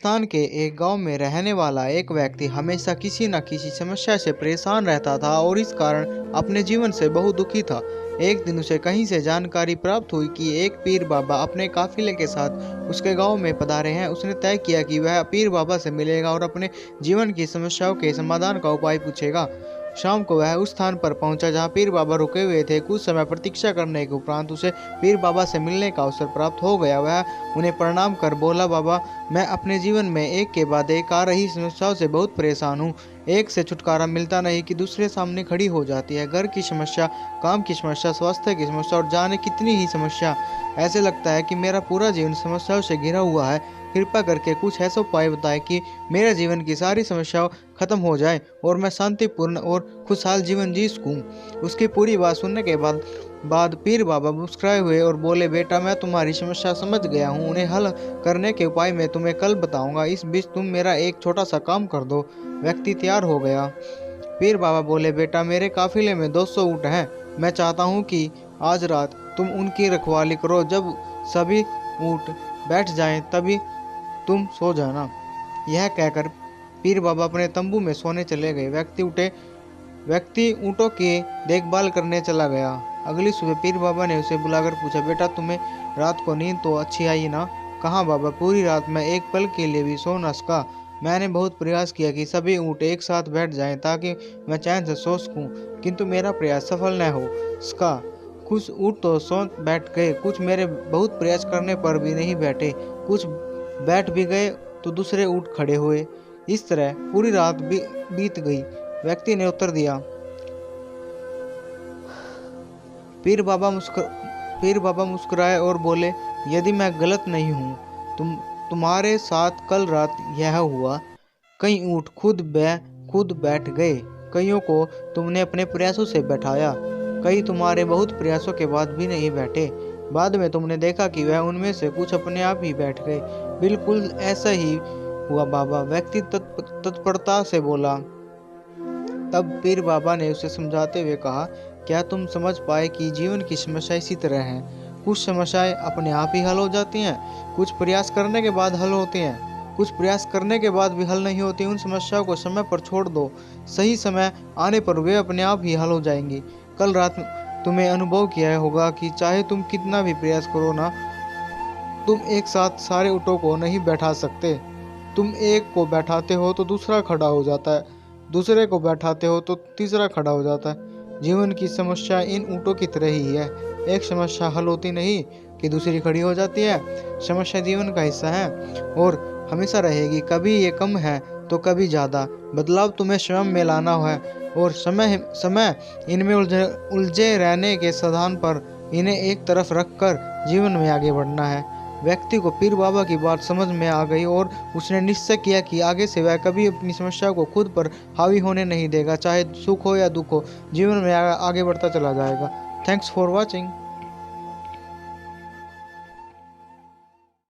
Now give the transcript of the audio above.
राजस्थान के एक गांव में रहने वाला एक व्यक्ति हमेशा किसी न किसी समस्या से परेशान रहता था और इस कारण अपने जीवन से बहुत दुखी था। एक दिन उसे कहीं से जानकारी प्राप्त हुई कि एक पीर बाबा अपने काफिले के साथ उसके गांव में पधारे हैं। उसने तय किया कि वह पीर बाबा से मिलेगा और अपने जीवन की समस्याओं के समाधान का उपाय पूछेगा। शाम को वह उस स्थान पर पहुंचा जहां पीर बाबा रुके हुए थे। कुछ समय प्रतीक्षा करने के उपरांत उसे पीर बाबा से मिलने का अवसर प्राप्त हो गया। वह उन्हें प्रणाम कर बोला, बाबा, मैं अपने जीवन में एक के बाद एक आ रही समस्याओं से बहुत परेशान हूँ। एक से छुटकारा मिलता नहीं कि दूसरे सामने खड़ी हो जाती है। घर की समस्या, काम की समस्या, स्वास्थ्य की समस्या और जाने कितनी ही समस्या। ऐसे लगता है कि मेरा पूरा जीवन समस्याओं से घिरा हुआ है। कृपा करके कुछ ऐसा उपाय बताएं कि मेरे जीवन की सारी समस्याओं खत्म हो जाए और मैं शांतिपूर्ण और खुशहाल जीवन जी सकूं। उसकी पूरी बात सुनने के बाद पीर बाबा मुस्कुराए हुए और बोले, बेटा, मैं तुम्हारी समस्या समझ गया हूँ। उन्हें हल करने के उपाय मैं तुम्हें कल बताऊंगा। इस बीच तुम मेरा एक छोटा सा काम कर दो। व्यक्ति तैयार हो गया। पीर बाबा बोले, बेटा, मेरे काफिले में 200 ऊँट हैं। मैं चाहता हूँ कि आज रात तुम उनकी रखवाली करो। जब सभी ऊँट बैठ जाएं तभी तुम सो जाना। यह कहकर पीर बाबा अपने तंबू में सोने चले गए। व्यक्ति ऊँटों की देखभाल करने चला गया। अगली सुबह पीर बाबा ने उसे बुलाकर पूछा, बेटा, तुम्हें रात को नींद तो अच्छी आई ना? कहाँ बाबा, पूरी रात मैं एक पल के लिए भी सो न सका। मैंने बहुत प्रयास किया कि सभी ऊँट एक साथ बैठ जाएं ताकि मैं चैन से सो सकूं, किंतु मेरा प्रयास सफल न हो सका। कुछ ऊँट तो सो बैठ गए, कुछ मेरे बहुत प्रयास करने पर भी नहीं बैठे। कुछ बैठ भी गए तो दूसरे ऊँट खड़े हुए। इस तरह पूरी रात बीत गई। व्यक्ति ने उत्तर दिया। पीर बाबा मुस्कुराए और बोले, यदि मैं गलत नहीं हूँ, तुम्हारे साथ कल रात यह हुआ। कई ऊँट खुद बैठ गए, कईयों को तुमने अपने प्रयासों से बैठाया, कई तुम्हारे बहुत प्रयासों के बाद भी नहीं बैठे। बाद में तुमने देखा कि वह उनमें से कुछ अपने आप ही बैठ गए। बिल्कुल ऐसा ही हुआ बाबा, व्यक्ति तत्परता से बोला। तब पीर बाबा ने उसे समझाते हुए कहा, क्या तुम समझ पाए कि जीवन की समस्या इसी तरह है? कुछ समस्याएं अपने आप ही हल हो जाती हैं, कुछ प्रयास करने के बाद हल होती हैं, कुछ प्रयास करने के बाद भी हल नहीं होती। उन समस्याओं को समय पर छोड़ दो, सही समय आने पर वे अपने आप ही हल हो जाएंगी। कल रात तुम्हें अनुभव किया होगा कि चाहे तुम कितना भी प्रयास करो ना, तुम एक साथ सारे ऊँटों को नहीं बैठा सकते। तुम एक को बैठाते हो तो दूसरा खड़ा हो जाता है, दूसरे को बैठाते हो तो तीसरा खड़ा हो जाता है। जीवन की समस्या इन ऊँटों की तरह ही है। एक समस्या हल होती नहीं कि दूसरी खड़ी हो जाती है। समस्या जीवन का हिस्सा है और हमेशा रहेगी। कभी ये कम है तो कभी ज़्यादा। बदलाव तुम्हें स्वयं में लाना है और समय इनमें उलझे रहने के स्थान पर इन्हें एक तरफ रखकर जीवन में आगे बढ़ना है। व्यक्ति को पीर बाबा की बात समझ में आ गई और उसने निश्चय किया कि आगे से वह कभी अपनी समस्या को खुद पर हावी होने नहीं देगा। चाहे सुख हो या दुख हो, जीवन में आगे बढ़ता चला जाएगा। Thanks for watching.